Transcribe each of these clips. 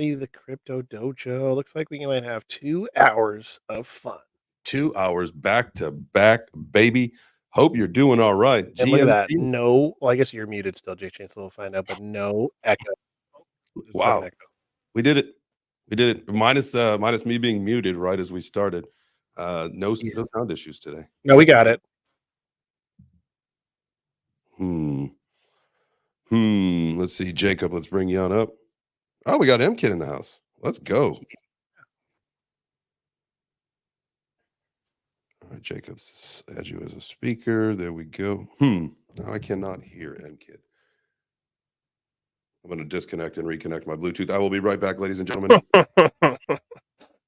Gotti, the Crypto Dojo. Looks like we might have 2 hours of fun. 2 hours back to back, baby. Hope you're doing all right. And look at that. GMT. No, well, I guess you're muted still, JChains, so we'll find out, but no echo. Just have an Wow. echo. We did it. We did it. Minus me being muted right as we started. No sound issues today. No, we got it. Let's see, Jacob. Let's bring you on up. Oh, we got MKid in the house. Let's go. All right, Jacob's add you as a speaker. There we go. Now I cannot hear MKid. I'm going to disconnect and reconnect my Bluetooth. I will be right back, ladies and gentlemen.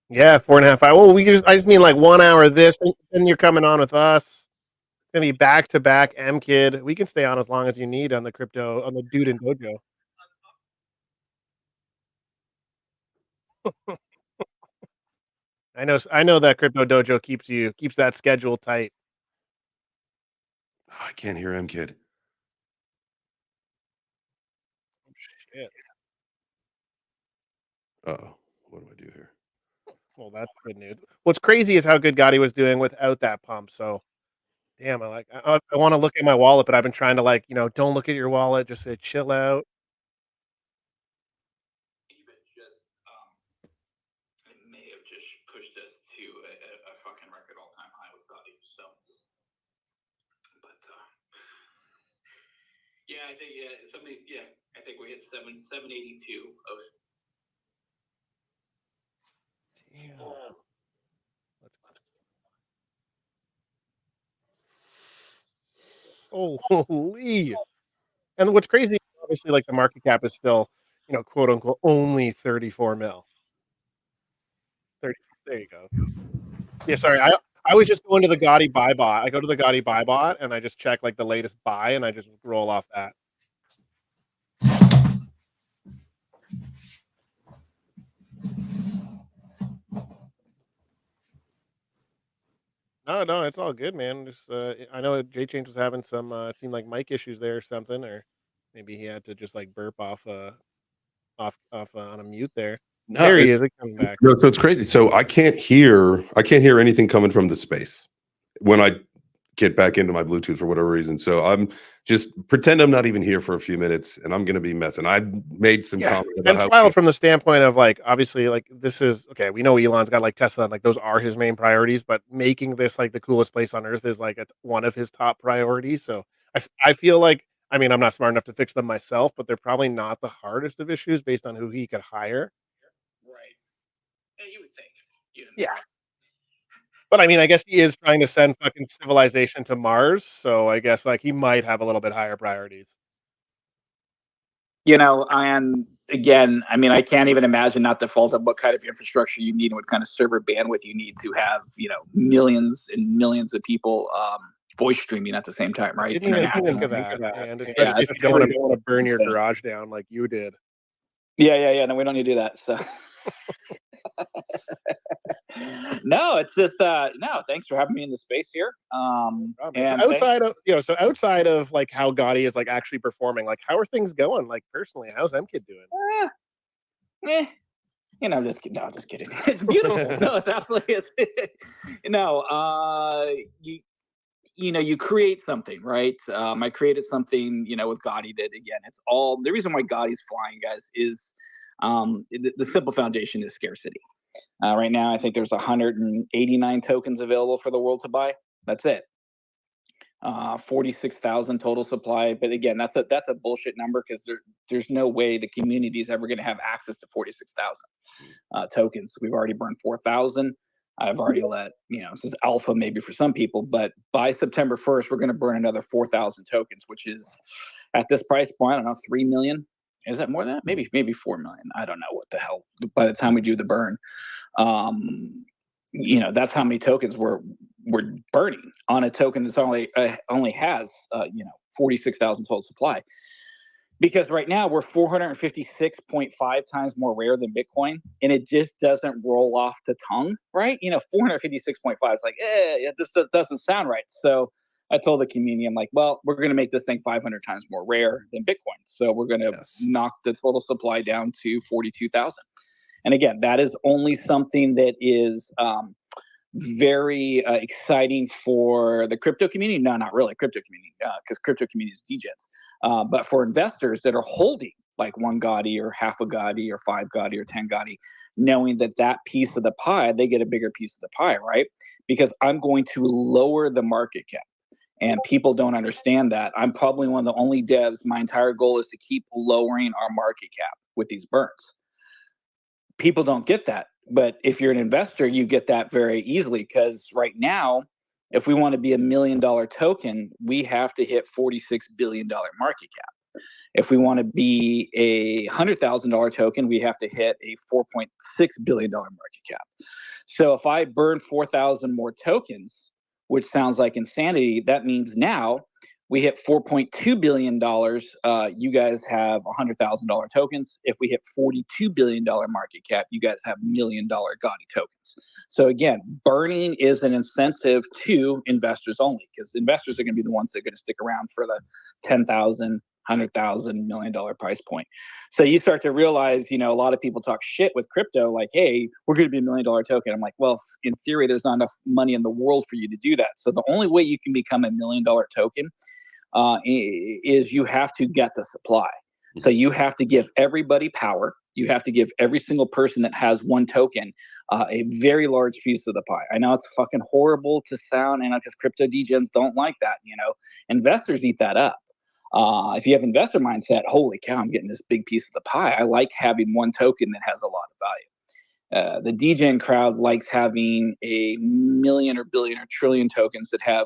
Yeah, 4.5 hours. Well, I just mean like 1 hour of this, then you're coming on with us. It's gonna be back to back MKid. We can stay on as long as you need on the Dude and Dojo. I know that Crypto Dojo keeps that schedule tight. I can't hear MKid. Oh, shit. Uh-oh. What do I do here? Well, that's good news. What's crazy is how good Gotti was doing without that pump. So, damn, I want to look at my wallet, but I've been trying to don't look at your wallet. Just say chill out. It may have just pushed us to a fucking record all-time high with Gotti. So, but yeah, I think I think we hit 782. Damn. Holy. And what's crazy, obviously, like the market cap is still, quote unquote, only 34 mil. 30. There you go. Yeah, sorry. I was just going to the Gotti buy bot. I go to the Gotti buy bot and I just check like the latest buy and I just roll off that. No, it's all good, man. Just I know JChains was having some it seemed like mic issues there or something, or maybe he had to just like burp off on a mute there. No, There he is. It coming back. No, so it's crazy. So I can't hear anything coming from the space when I get back into my Bluetooth for whatever reason. So I'm just pretend I'm not even here for a few minutes and I'm going to be messing. I made some comment about and it's wild from the standpoint of like, obviously, like this is okay. We know Elon's got like Tesla, and like those are his main priorities, but making this like the coolest place on earth is like one of his top priorities. So I feel like, I mean, I'm not smart enough to fix them myself, but they're probably not the hardest of issues based on who he could hire. Right. Yeah, you would think. Yeah. But I mean, I guess he is trying to send fucking civilization to Mars, so I guess like he might have a little bit higher priorities. And again, I mean, I can't even imagine not the fault of what kind of infrastructure you need and what kind of server bandwidth you need to have, millions and millions of people voice streaming at the same time, right? Didn't even think of that, and especially if you don't want to burn your garage down like you did. Yeah. No, we don't need to do that. So. No, it's just no. Thanks for having me in the space here. And so outside of like how Gotti is like actually performing, like how are things going? Like personally, how's MKid doing? Just kidding. It's beautiful. No, it's absolutely you create something, right? I created something, with Gotti that again, it's all the reason why Gotti's flying, guys, is the simple foundation is scarcity. Right now, I think there's 189 tokens available for the world to buy. That's it. 46,000 total supply. But again, that's a bullshit number because there's no way the community is ever going to have access to 46,000 tokens. We've already burned 4,000. I've already let, this is alpha maybe for some people, but by September 1st, we're going to burn another 4,000 tokens, which is at this price point, I don't know, 3 million. Is that more than that? Maybe 4 million. I don't know what the hell. By the time we do the burn, that's how many tokens we're burning on a token that's only has 46,000 total supply. Because right now we're 456.5 times more rare than Bitcoin, and it just doesn't roll off the tongue, right? 456.5 is like, this doesn't sound right. So I told the community, I'm like, well, we're going to make this thing 500 times more rare than Bitcoin. So we're going to knock the total supply down to 42,000. And again, that is only something that is very exciting for the crypto community. No, not really crypto community, because crypto community is DJs. But for investors that are holding like 1 Gotti or half a Gotti or 5 Gotti or 10 Gotti, knowing that that piece of the pie, they get a bigger piece of the pie, right? Because I'm going to lower the market cap. And people don't understand that. I'm probably one of the only devs. My entire goal is to keep lowering our market cap with these burns. People don't get that. But if you're an investor, you get that very easily, because right now, if we want to be $1 million token, we have to hit $46 billion market cap. If we want to be a $100,000 token, we have to hit a $4.6 billion market cap. So if I burn 4,000 more tokens, which sounds like insanity, that means now we hit $4.2 billion. You guys have $100,000 tokens. If we hit $42 billion market cap, you guys have $1 million Gotti tokens. So again, burning is an incentive to investors only, because investors are going to be the ones that are going to stick around for the 10,000, $100,000, $1 million price point. So you start to realize, a lot of people talk shit with crypto, like, hey, we're going to be $1 million token. I'm like, well, in theory, there's not enough money in the world for you to do that. So the only way you can become $1 million token is you have to get the supply. So you have to give everybody power. You have to give every single person that has 1 token a very large piece of the pie. I know it's fucking horrible to sound, and because crypto degens don't like that. Investors eat that up. If you have investor mindset, holy cow, I'm getting this big piece of the pie. I like having 1 token that has a lot of value. The degen crowd likes having a million or billion or trillion tokens that have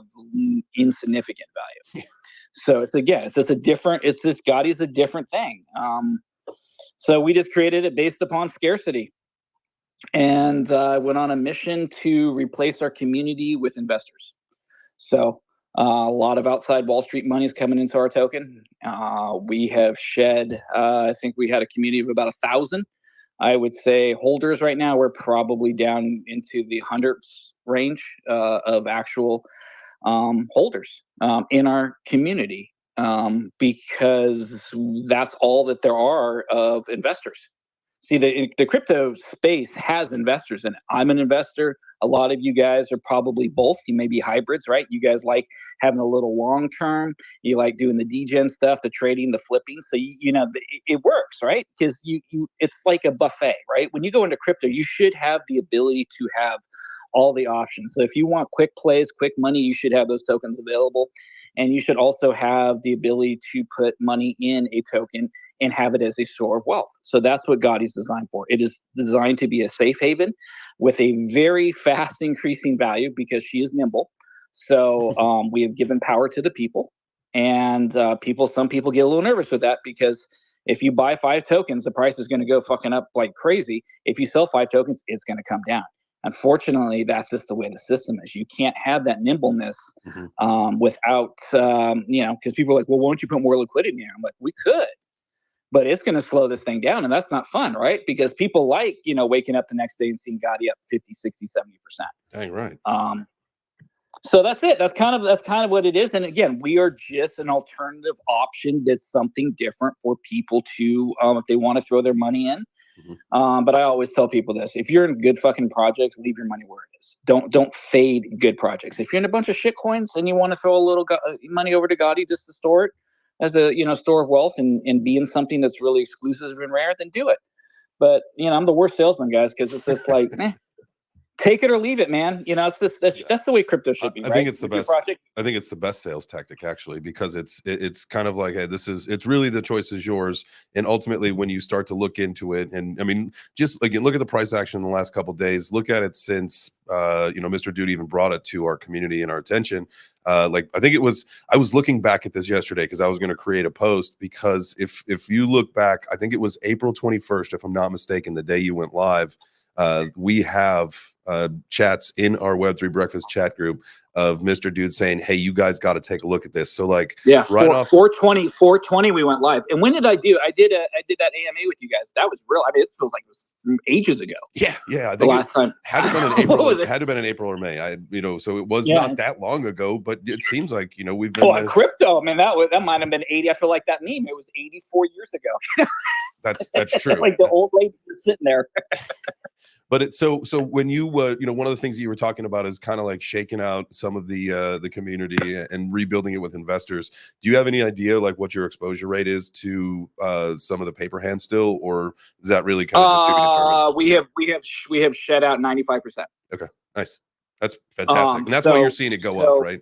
insignificant value. So it's this Gotti is a different thing. So we just created it based upon scarcity, and went on a mission to replace our community with investors. So a lot of outside Wall Street money is coming into our token. We have shed, I think we had a community of about 1,000. I would say holders right now, we're probably down into the hundreds range of actual holders in our community, because that's all that there are of investors. See, the crypto space has investors in it. I'm an investor. A lot of you guys are probably both. You may be hybrids, right? You guys like having a little long term. You like doing the degen stuff, the trading, the flipping. So it works, right? Because it's like a buffet, right? When you go into crypto, you should have the ability to have all the options. So if you want quick plays, quick money, you should have those tokens available. And you should also have the ability to put money in a token and have it as a store of wealth. So that's what Gotti's designed for. It is designed to be a safe haven with a very fast increasing value, because she is nimble. So we have given power to the people, and some people get a little nervous with that, because if you buy 5 tokens, the price is going to go fucking up like crazy. If you sell 5 tokens, it's going to come down. Unfortunately, that's just the way the system is. You can't have that nimbleness without, because people are like, well, won't you put more liquidity in here? I'm like, we could, but it's going to slow this thing down. And that's not fun, right? Because people like, waking up the next day and seeing Gotti up 50, 60, 70%. Dang right. So that's it. That's kind of what it is. And again, we are just an alternative option. That's something different for people to, if they want to throw their money in. But I always tell people this: if you're in good fucking projects, leave your money where it is. Don't fade good projects. If you're in a bunch of shit coins and you want to throw a little money over to Gotti just to store it as a store of wealth and be in something that's really exclusive and rare, then do it. But I'm the worst salesman, guys, because it's just like, take it or leave it, man. It's just that's the way crypto should be. I think it's the best. I think it's the best sales tactic, actually, because it's kind of like, hey, it's really the choice is yours. And ultimately, when you start to look into it, and I mean, just again, look at the price action in the last couple of days. Look at it since Mr. Dude even brought it to our community and our attention. I think I was looking back at this yesterday because I was going to create a post, because if you look back, I think it was April 21st, if I'm not mistaken, the day you went live. We have chats in our Web3 Breakfast chat group of Mr. Dude saying, "Hey, you guys got to take a look at this." So like, Yeah, right off 420 we went live. And when did I do? I did that AMA with you guys. That was real. I mean, it feels like it was from ages ago. Yeah, I The think last time had to been in What April. was It it? had to been in April or May. So it was Yeah. not that long ago, but it seems like we've been. Well, crypto. I mean, that might have been 80. I feel like that meme. It was 84 years ago. That's true. Like the old lady was sitting there. But it's so when you one of the things that you were talking about is kind of like shaking out some of the community and rebuilding it with investors. Do you have any idea like what your exposure rate is to some of the paper hands still, or is that really kind of just to be determined? We have shed out 95%. Okay, nice. That's fantastic, and that's why you're seeing it go up, right?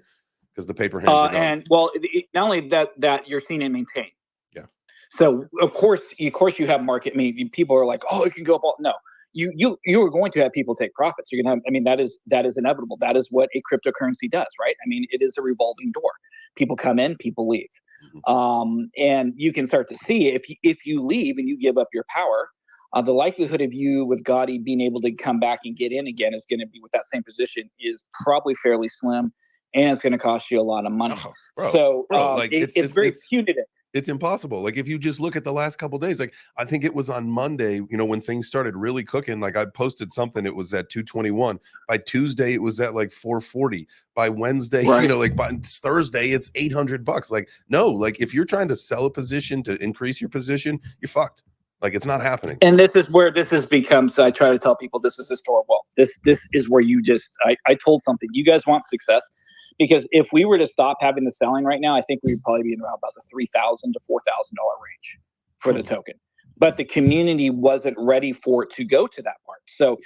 Because the paper hands are gone. And well, not only that you're seeing it maintain. Yeah. So of course you have market. I mean, people are like, oh, it can go up. No. You are going to have people take profits. You're gonna have, I mean, that is inevitable. That is what a cryptocurrency does, right? I mean, it is a revolving door. People come in, people leave. And you can start to see if you leave and you give up your power, the likelihood of you with Gotti being able to come back and get in again is going to be with that same position is probably fairly slim, and it's going to cost you a lot of money. Bro, like it's very punitive. It's impossible. Like if you just look at the last couple of days, like I think it was on Monday, when things started really cooking, like I posted something, it was at 221. By Tuesday, it was at like 440. By Wednesday, Right. Like by Thursday, it's $800. Like, no, like if you're trying to sell a position to increase your position, you're fucked. Like it's not happening. And this is where this has become, so I try to tell people this is the store of wealth. This is where you just, I told something, you guys want success. Because if we were to stop having the selling right now, I think we'd probably be in around about the $3,000 to $4,000 range for the token. But the community wasn't ready for it to go to that part. So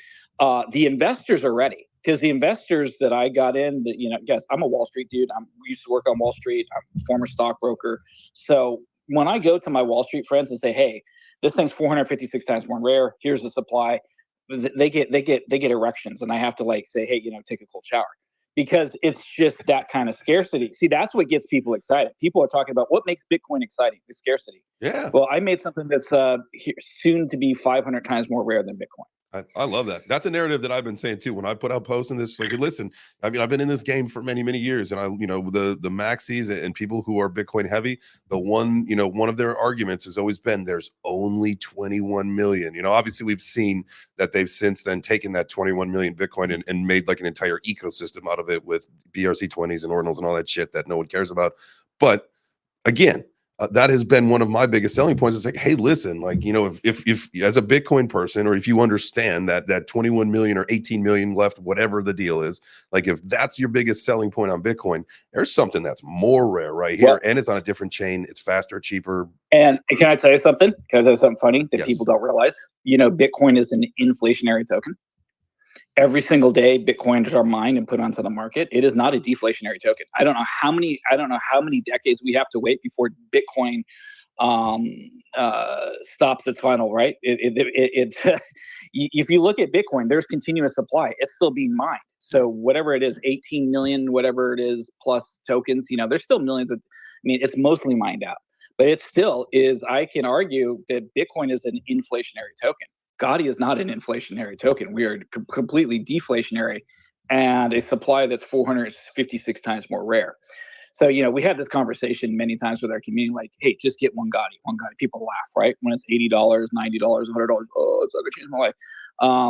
the investors are ready, because the investors that I got in, guys, I'm a Wall Street dude. I used to work on Wall Street. I'm a former stockbroker. So when I go to my Wall Street friends and say, hey, this thing's 456 times more rare, here's the supply, they get erections, and I have to like say, hey, take a cold shower. Because it's just that kind of scarcity. See, that's what gets people excited. People are talking about what makes Bitcoin exciting, the scarcity. Yeah. Well, I made something that's soon to be 500 times more rare than Bitcoin. I love that. That's a narrative that I've been saying too. When I put out posts in this, like, listen, I mean, I've been in this game for many, many years, and the maxis and people who are Bitcoin heavy, one of their arguments has always been there's only 21 million. Obviously we've seen that they've since then taken that 21 million Bitcoin and made like an entire ecosystem out of it with BRC20s and ordinals and all that shit that no one cares about. But again, that has been one of my biggest selling points. It's like, hey, listen, like, if as a Bitcoin person, or if you understand that 21 million or 18 million left, whatever the deal is, like if that's your biggest selling point on Bitcoin, there's something that's more rare right here. And it's on a different chain. It's faster, cheaper. And can I tell you something? Can I tell you something funny that people don't realize? Bitcoin is an inflationary token. Every single day, Bitcoins are mined and put onto the market. It is not a deflationary token. I don't know how many decades we have to wait before Bitcoin stops its final, right? If you look at Bitcoin, there's continuous supply. It's still being mined. So whatever it is, 18 million, whatever it is, plus tokens, there's still millions of, it's mostly mined out. But it still is, I can argue that Bitcoin is an inflationary token. Gotti is not an inflationary token. We are completely deflationary, and a supply that's 456 times more rare. So, we had this conversation many times with our community, like, hey, just get one Gotti. People laugh, right? When it's $80, $90, $100, oh, it's not gonna change my life.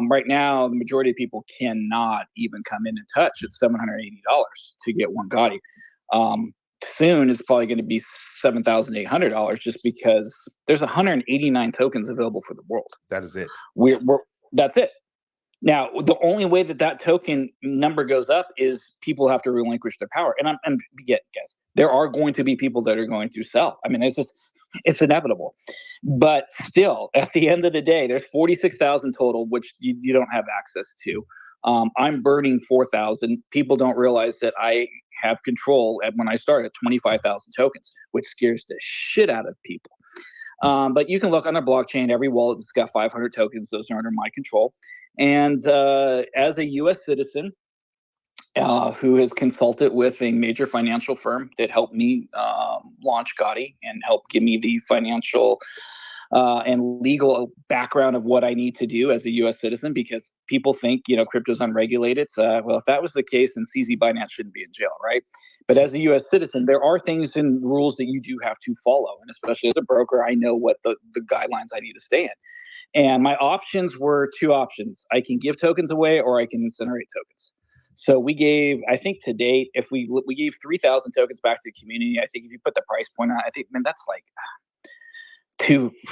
Right now, the majority of people cannot even come in and touch. It's $780 to get one Gotti. Soon it's probably going to be $7,800 just because there's 189 tokens available for the world. That is it. That's it. Now, the only way that token number goes up is people have to relinquish their power. And guys, there are going to be people that are going to sell. It's inevitable. But still, at the end of the day, there's 46,000 total, which you don't have access to. I'm burning 4,000. People don't realize that I have control when I start at 25,000 tokens, which scares the shit out of people. But you can look on the blockchain. Every wallet has got 500 tokens. Those are under my control. And as a U.S. citizen who has consulted with a major financial firm that helped me launch Gotti and helped give me the financial and legal background of what I need to do as a U.S. citizen, because people think, crypto's unregulated. Well, if that was the case, then CZ Binance shouldn't be in jail, right? But as a U.S. citizen, there are things and rules that you do have to follow. And especially as a broker, I know what the guidelines I need to stay in. And my options were two options. I can give tokens away or I can incinerate tokens. So we gave, I think to date, if we gave 3,000 tokens back to the community. I think if you put the price point on, I think, man, that's like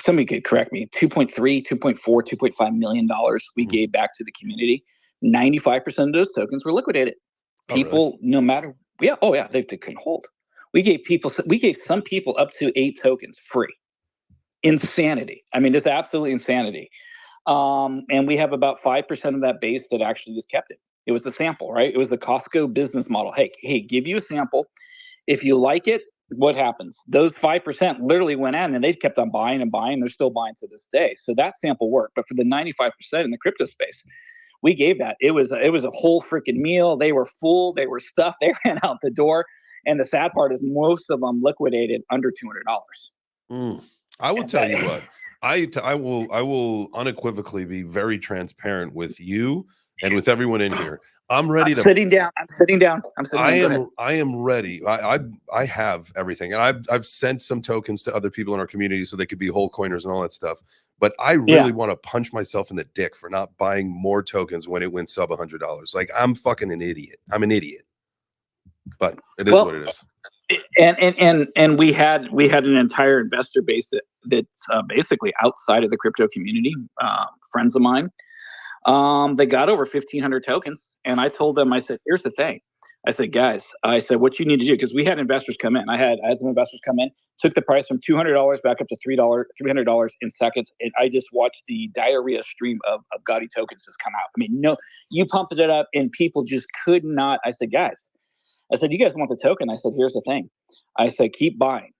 somebody could correct me, 2.3, 2.4, $2.5 million we gave back to the community. 95% of those tokens were liquidated. People, really? No matter, they couldn't hold. We gave some people up to 8 tokens free. Insanity. I mean, just absolutely insanity. And we have about 5% of that base that actually just kept it. It was a sample, right? It was the Costco business model. Hey, give you a sample. If you like it, what happens? Those 5% literally went in and they kept on buying and buying. They're still buying to this day. So that sample worked. But for the 95% in the crypto space, we gave that. It was a whole freaking meal. They were full. They were stuffed. They ran out the door. And the sad part is most of them liquidated under $200. I will tell you what. I will unequivocally be very transparent with you and with everyone in here. I'm ready to sitting down. I am ready. I have everything, and I've sent some tokens to other people in our community so they could be whole coiners and all that stuff. But I really want to punch myself in the dick for not buying more tokens when it went sub $100. Like, I'm fucking an idiot. I'm an idiot. But it is what it is. And we had an entire investor base that's basically outside of the crypto community. Friends of mine, they got over 1,500 tokens, and I told them, I said, here's the thing. I said, guys, what you need to do, because we had investors come in. I had some investors come in, took the price from $200 back up to $300 in seconds, and I just watched the diarrhea stream of Gotti tokens just come out. I mean, no, you pumped it up, and people just could not. I said, guys. I said, you guys want the token? I said, here's the thing. I said, keep buying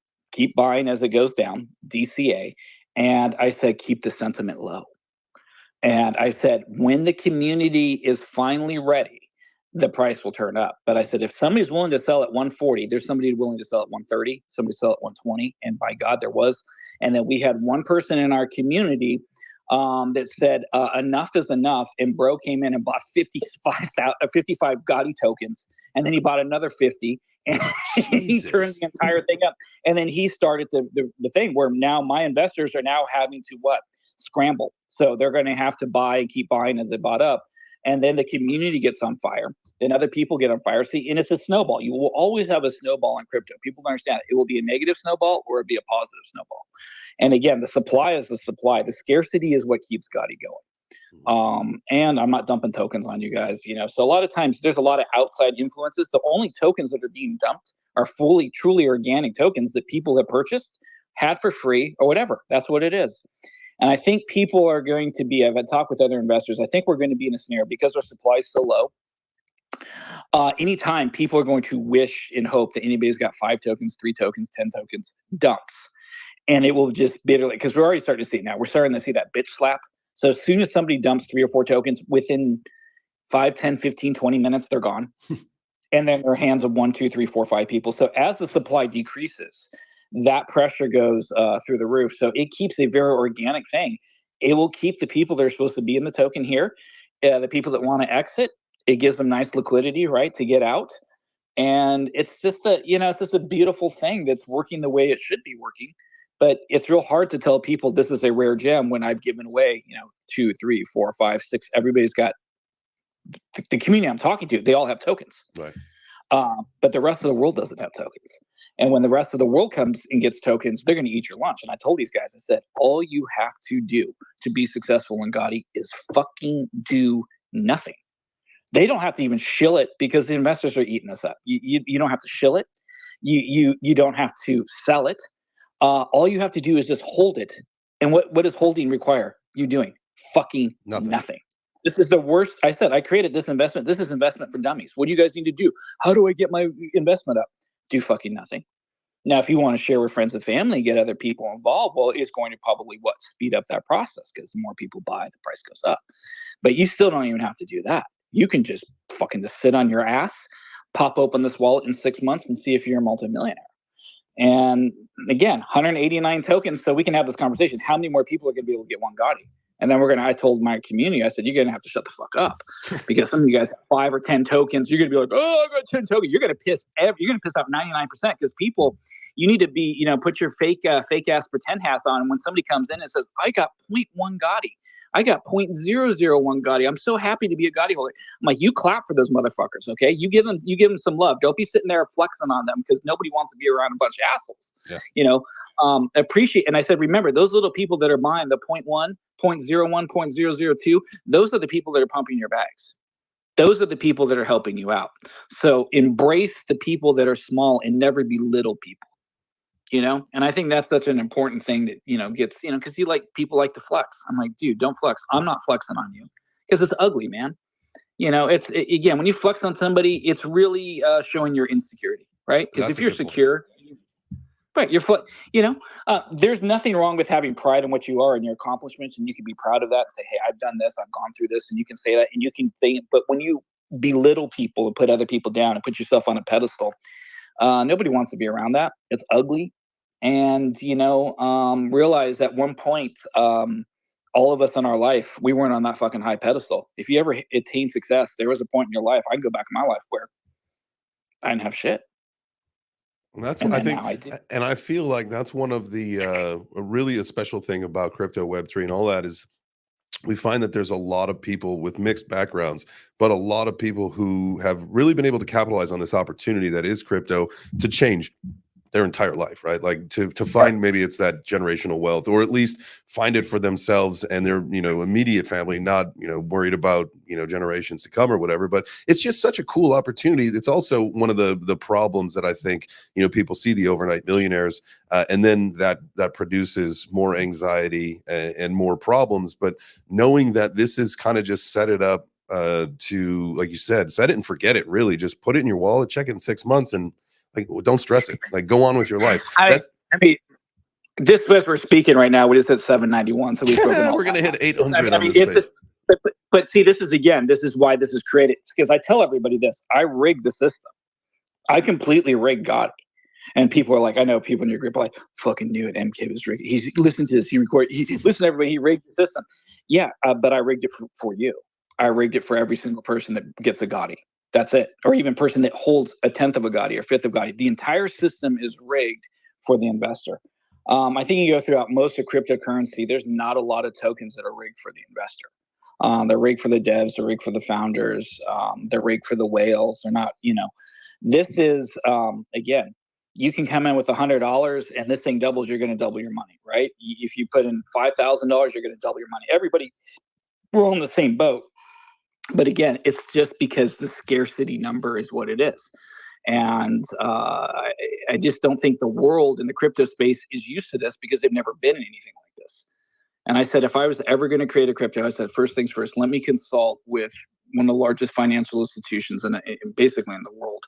as it goes down, DCA. And I said, keep the sentiment low. And I said, when the community is finally ready, the price will turn up. But I said, if somebody's willing to sell at 140, there's somebody willing to sell at 130, somebody sell at 120. And by God, there was. And then we had one person in our community that said enough is enough, and bro came in and bought 55 Gotti tokens, and then he bought another 50, and he turned the entire thing up. And then he started the thing where now my investors are now having to scramble. So they're going to have to buy and keep buying as it bought up. And then the community gets on fire. Then other people get on fire. See, and it's a snowball. You will always have a snowball in crypto. People don't understand it. It will be a negative snowball or it'll be a positive snowball. And again, the supply is the supply. The scarcity is what keeps Gotti going. And I'm not dumping tokens on you guys, So a lot of times there's a lot of outside influences. The only tokens that are being dumped are fully, truly organic tokens that people have purchased, had for free, or whatever. That's what it is. And I think people are going to be, I've had talked with other investors, I think we're going to be in a scenario because our supply is so low. Anytime people are going to wish and hope that anybody's got 5 tokens, 3 tokens, 10 tokens, dumps. And it will just bitterly, because we're already starting to see it now. We're starting to see that bitch slap. So as soon as somebody dumps 3 or 4 tokens, within 5, 10, 15, 20 minutes, they're gone. And then they're hands of 1, 2, 3, 4, 5 people. So as the supply decreases, that pressure goes through the roof. So it keeps a very organic thing. It will keep the people that are supposed to be in the token here, the people that want to exit. It gives them nice liquidity, right, to get out. And it's just a beautiful thing that's working the way it should be working. But it's real hard to tell people this is a rare gem when I've given away, 2, 3, 4, 5, 6. Everybody's got the community I'm talking to. They all have tokens. Right. But the rest of the world doesn't have tokens. And when the rest of the world comes and gets tokens, they're going to eat your lunch. And I told these guys, I said, all you have to do to be successful in Gotti is fucking do nothing. They don't have to even shill it because the investors are eating this up. You don't have to shill it. You don't have to sell it. All you have to do is just hold it. And what does holding require? You doing fucking nothing. This is the worst. I said, I created this investment. This is investment for dummies. What do you guys need to do? How do I get my investment up? Do fucking nothing. Now, if you want to share with friends and family, get other people involved, well, it's going to probably speed up that process because the more people buy, the price goes up. But you still don't even have to do that. You can just fucking sit on your ass, pop open this wallet in 6 months and see if you're a multimillionaire. And again, 189 tokens. So we can have this conversation. How many more people are going to be able to get one Gotti? And then I told my community, I said, you're going to have to shut the fuck up because some of you guys have 5 or 10 tokens. You're going to be like, oh, I got 10 tokens. You're going to piss off 99% because people, you need to be, put your fake ass pretend hats on. And when somebody comes in and says, I got 0.1 Gotti, I got 0.001 Gotti, I'm so happy to be a Gotti holder. I'm like, you clap for those motherfuckers, okay? You give them some love. Don't be sitting there flexing on them because nobody wants to be around a bunch of assholes. Yeah. Appreciate. And I said, remember, those little people that are buying the 0.1, 0.01, 0.002, those are the people that are pumping your bags. Those are the people that are helping you out. So embrace the people that are small and never belittle people. And I think that's such an important thing that, gets, because people like to flex. I'm like, dude, don't flex. I'm not flexing on you because it's ugly, man. Again, when you flex on somebody, it's really showing your insecurity, right? Because if you're secure, right, there's nothing wrong with having pride in what you are and your accomplishments, and you can be proud of that and say, hey, I've done this, I've gone through this, and you can say that, and you can say it. But when you belittle people and put other people down and put yourself on a pedestal, nobody wants to be around that. It's ugly. And, realize at one point, all of us in our life, we weren't on that fucking high pedestal. If you ever attain success, there was a point in your life, I can go back in my life where I didn't have shit. And that's what I think. And I feel like that's one of the really a special thing about crypto, Web3 and all that is we find that there's a lot of people with mixed backgrounds, but a lot of people who have really been able to capitalize on this opportunity that is crypto to change their entire life, right? Like to find, maybe it's that generational wealth, or at least find it for themselves and their, immediate family, not, worried about, generations to come or whatever. But it's just such a cool opportunity. It's also one of the problems that I think, people see the overnight millionaires, and then that produces more anxiety and more problems. But knowing that this is kind of just set it up to, like you said, set it and forget it, really just put it in your wallet, check it in 6 months, and don't stress it. Like, go on with your life. I mean, this as we're speaking right now, we just hit 791. So we're going to hit 800 on this space. But see, this is why this is created. It's because I tell everybody this. I rig the system. I completely rig Gotti. And people are like, I know people in your group are like, fucking knew it. MK was rigged. He's listened to this. Listen to everybody. He rigged the system. Yeah, but I rigged it for you. I rigged it for every single person that gets a Gotti. That's it. Or even person that holds a 1/10 of a Gotti or 1/5 of Gotti. The entire system is rigged for the investor. I think you go throughout most of cryptocurrency, there's not a lot of tokens that are rigged for the investor. They're rigged for the devs, they're rigged for the founders, they're rigged for the whales. They're not, this is, again, you can come in with $100 and this thing doubles, you're going to double your money, right? If you put in $5,000, you're going to double your money. Everybody, we're all in the same boat. But again, it's just because the scarcity number is what it is. And I just don't think the world in the crypto space is used to this because they've never been in anything like this. And I said, if I was ever going to create a crypto, I said, first things first, let me consult with one of the largest financial institutions basically in the world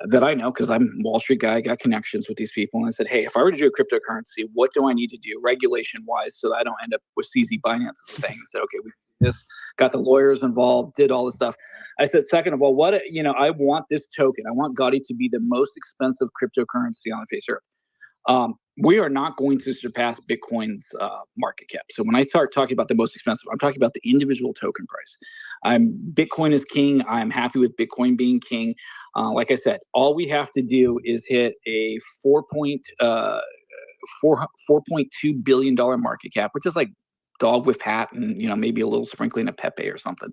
that I know, because I'm a Wall Street guy, I got connections with these people. And I said, hey, if I were to do a cryptocurrency, what do I need to do regulation wise so that I don't end up with CZ Binance's thing? I said, okay, we did this, got the lawyers involved, did all this stuff. I said, second of all, I want this token. I want Gotti to be the most expensive cryptocurrency on the face of earth. We are not going to surpass Bitcoin's market cap. So when I start talking about the most expensive, I'm talking about the individual token price. Bitcoin is king. I'm happy with Bitcoin being king. Like I said, all we have to do is hit a $4.2 billion market cap, which is like dog with hat and maybe a little sprinkling of Pepe or something.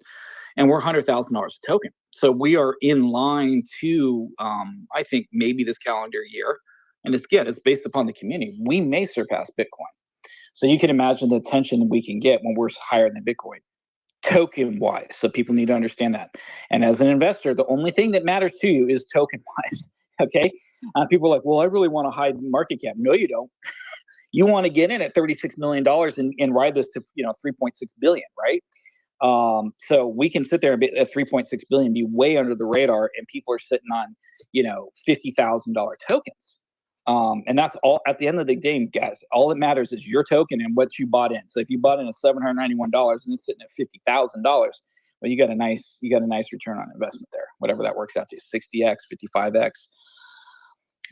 And we're $100,000 a token. So we are in line to, I think, maybe this calendar year. And it's based upon the community. We may surpass Bitcoin. So you can imagine the attention we can get when we're higher than Bitcoin, token-wise. So people need to understand that. And as an investor, the only thing that matters to you is token-wise. Okay? People are like, well, I really want a high market cap. No, you don't. You want to get in at $36 million and ride this to 3.6 billion, right? So we can sit there and be at 3.6 billion, be way under the radar, and people are sitting on $50,000 tokens. And that's all. At the end of the day, guys, all that matters is your token and what you bought in. So if you bought in at $791 and it's sitting at $50,000, well, you got a nice return on investment there, whatever that works out to, 60x, 55x.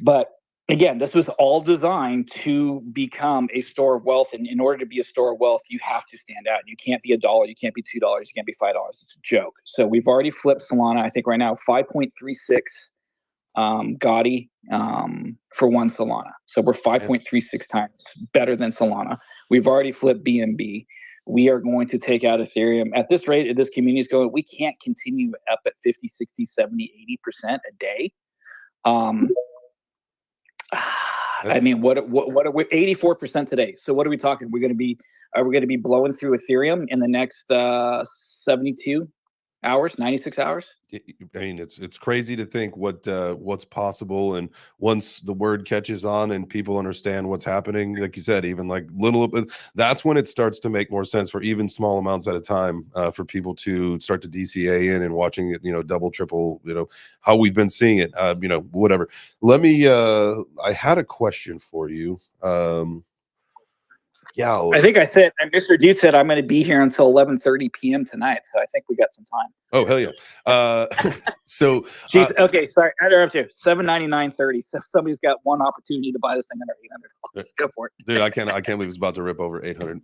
But Again, this was all designed to become a store of wealth. And in order to be a store of wealth, you have to stand out. You can't be $1, you can't be $2, you can't be $5. It's a joke. So we've already flipped Solana, I think right now, 5.36 Gotti for one Solana. So we're 5.36 times better than Solana. We've already flipped BNB. We are going to take out Ethereum. At this rate, this community is going, we can't continue up at 50, 60, 70, 80% a day. I mean, what are we? 84% today. So what are we talking? Are we going to be blowing through Ethereum in the next 72 hours, 96 hours? I mean, it's crazy to think what's possible, and once the word catches on and people understand what's happening, like you said, even like little, that's when it starts to make more sense for even small amounts at a time, for people to start to DCA in and watching it, double, triple, how we've been seeing it, whatever. Let me, I had a question for you. Yeah, I think I said, and Mr. Dude said I'm going to be here until 11:30 p.m. tonight, so I think we got some time. Oh, hell yeah. So okay, sorry, I interrupted you. $799.30. So somebody's got one opportunity to buy this thing under $800. Go for it. Dude, I can't believe it's about to rip over 800.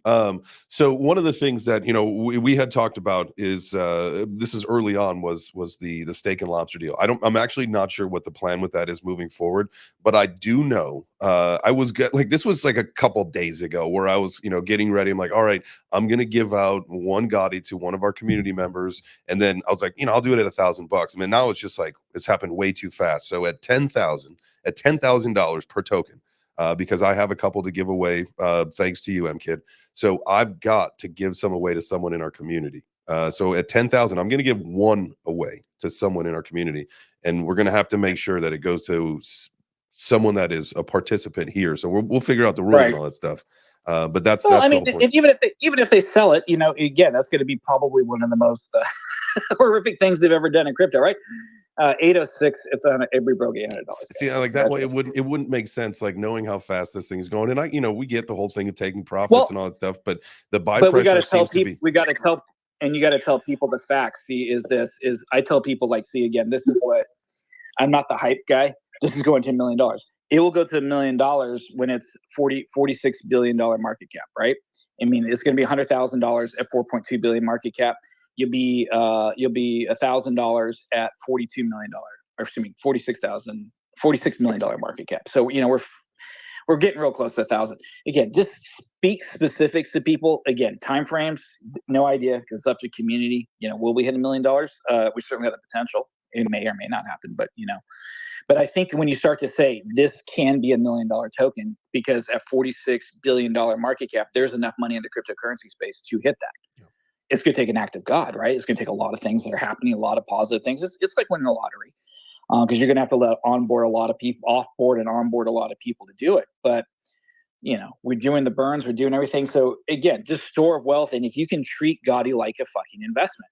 So one of the things that we had talked about is this is early on was the steak and lobster deal. I'm actually not sure what the plan with that is moving forward, but I do know this was like a couple days ago where I was getting ready. I'm like, all right, I'm gonna give out one Gotti to one of our community members, and then I was like, I'll do it at $1,000. I mean, now it's just like it's happened way too fast. So at $10,000 per token. Because I have a couple to give away, thanks to you, MKid. So I've got to give some away to someone in our community. So at 10,000, I'm going to give one away to someone in our community, and we're going to have to make sure that it goes to someone that is a participant here. So we'll figure out the rules and all that stuff. But that's I mean, even if they sell it, again, that's going to be probably one of the most horrific things they've ever done in crypto, right? 806, it's on every broke $800. See, like that way, it wouldn't make sense, like knowing how fast this thing is going. And we get the whole thing of taking profits and all that stuff, but the buy pressure seems to be. We got to tell, and you got to tell people the facts. See, I tell people, like, see, again, this is what I'm not the hype guy. This is going to $1 million. It will go to $1 million when it's $46 billion market cap, right? I mean, it's going to be $100,000 at 4.2 billion market cap. You'll be $1,000 at $42 million, or excuse me, $46 million market cap. So we're getting real close to 1,000. Again, just speak specifics to people. Again, timeframes, no idea, because it's up to community. Will we hit $1 million? We certainly have the potential. It may or may not happen, but But I think when you start to say this can be $1 million token, because at $46 billion market cap, there's enough money in the cryptocurrency space to hit that. Yeah. It's going to take an act of God, right? It's going to take a lot of things that are happening, a lot of positive things. It's like winning the lottery, because you're going to have to onboard a lot of people, offboard and onboard a lot of people to do it. But we're doing the burns, we're doing everything. So again, just store of wealth, and if you can treat Gotti like a fucking investment.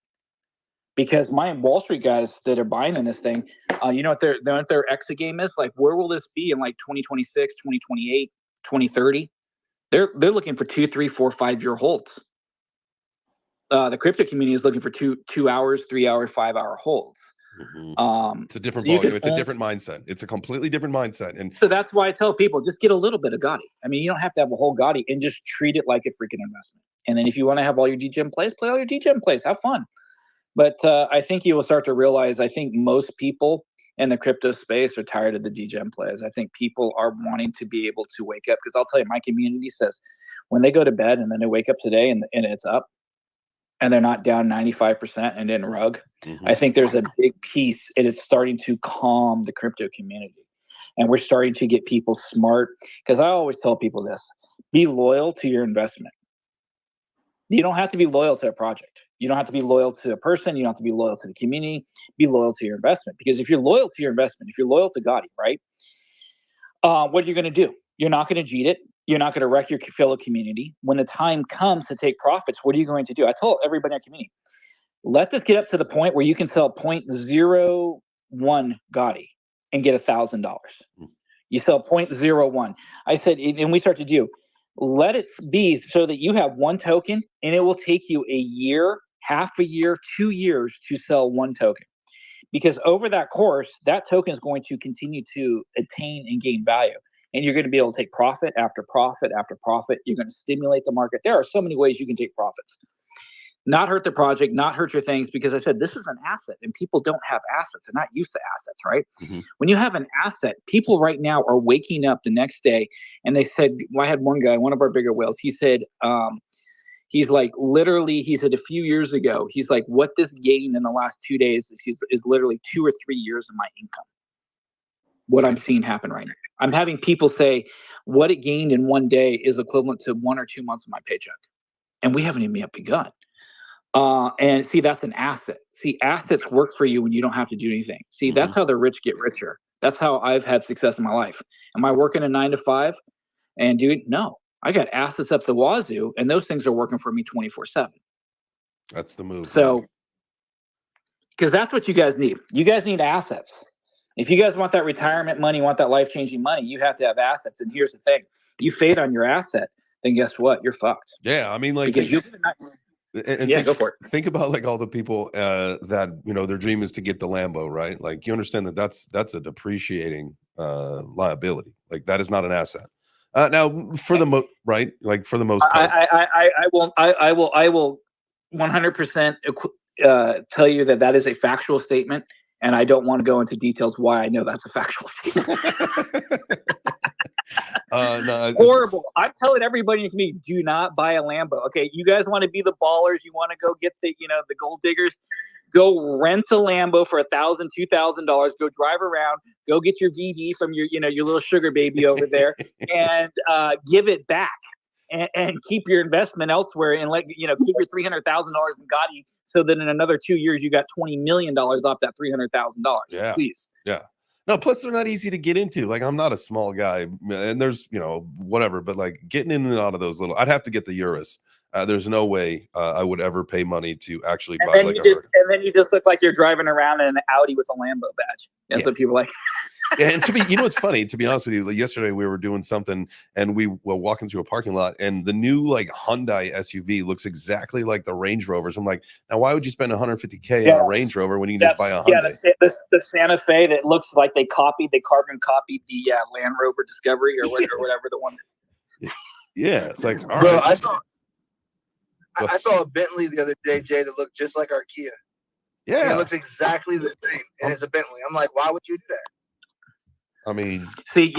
Because my Wall Street guys that are buying in this thing, what their exit game is? Like, where will this be in like 2026, 2028, 2030? They're looking for 2, 3, 4, 5-year holds. The crypto community is looking for 2 hours, 3 hour, 5 hour holds. Mm-hmm. It's a different volume. It's a different mindset. It's a completely different mindset. And so that's why I tell people, just get a little bit of Gotti. I mean, you don't have to have a whole Gotti, and just treat it like a freaking investment. And then if you want to have all your DGM plays, play all your DGM plays. Have fun. But I think you will start to realize, I think most people in the crypto space are tired of the DGM plays. I think people are wanting to be able to wake up, because I'll tell you, my community says when they go to bed and then they wake up today and it's up and they're not down 95% and in rug, I think there's a big piece, and it's starting to calm the crypto community. And we're starting to get people smart, because I always tell people this: be loyal to your investment. You don't have to be loyal to a project. You don't have to be loyal to a person. You don't have to be loyal to the community. Be loyal to your investment. Because if you're loyal to your investment, if you're loyal to Gotti, right? What are you going to do? You're not going to cheat it. You're not going to wreck your fellow community. When the time comes to take profits, what are you going to do? I told everybody in our community, let this get up to the point where you can sell 0.01 Gotti and get $1,000. You sell 0.01. I said, and we start to do, let it be so that you have one token, and it will take you a year, half a year, 2 years to sell one token. because over that course, that token is going to continue to attain and gain value. And you're going to be able to take profit after profit after profit. You're going to stimulate the market. There are so many ways you can take profits. Not hurt the project, not hurt your things, because I said this is an asset and people don't have assets. They're not used to assets, right? Mm-hmm. When you have an asset, people right now are waking up the next day and they said, well, I had one guy, one of our bigger whales, he said, he's like, literally, he said a few years ago, he's like, what this gained in the last 2 days is literally 2 or 3 years of my income. What I'm seeing happen right now. I'm having people say what it gained in 1 day is equivalent to 1 or 2 months of my paycheck. And we haven't even yet begun. And see, that's an asset. See, assets work for you when you don't have to do anything. See, that's how the rich get richer. That's how I've had success in my life. Am I working a 9 to 5 and doing? No, I got assets up the wazoo, and those things are working for me 24/7. That's the move. So, because that's what you guys need. You guys need assets. If you guys want that retirement money, want that life-changing money, you have to have assets. And here's the thing: you fade on your asset, then guess what? You're fucked. Yeah, I mean, like, because you're not. And yeah, go for it. Think about like all the people that, you know, their dream is to get the Lambo, right? Like, you understand that that's a depreciating liability. Like, that is not an asset. Now, for the right, like for the most part, I will 100% tell you that is a factual statement, and I don't want to go into details why I know that's a factual statement. No, horrible. I'm telling everybody in the community, do not buy a Lambo. Okay, you guys want to be the ballers, you want to go get the gold diggers, go rent a Lambo for $1,000, $2,000, go drive around, go get your VD from your little sugar baby over there, and give it back. And keep your investment elsewhere, and keep your $300,000 in Gotti, so that in another 2 years you got $20 million off that $300,000. Yeah, please. Yeah. No, plus they're not easy to get into. Like, I'm not a small guy, and there's whatever, but like getting in and out of those little, I'd have to get the Urus. There's no way I would ever pay money to actually buy like a. And then you just look like you're driving around in an Audi with a Lambo badge. That's what people like. Yeah, and what's funny, to be honest with you, like yesterday we were doing something and we were walking through a parking lot, and the new like Hyundai SUV looks exactly like the Range Rovers. I'm like, now why would you spend $150K on a Range Rover when you can just buy a Hyundai? Yeah, the Santa Fe that looks like they carbon copied the Land Rover Discovery or whatever the one. Yeah, it's like, all Bro, right. I saw a Bentley the other day, Jay, that looked just like our Kia. Yeah, and it looks exactly the same, and it's a Bentley. I'm like, why would you do that? I mean, see,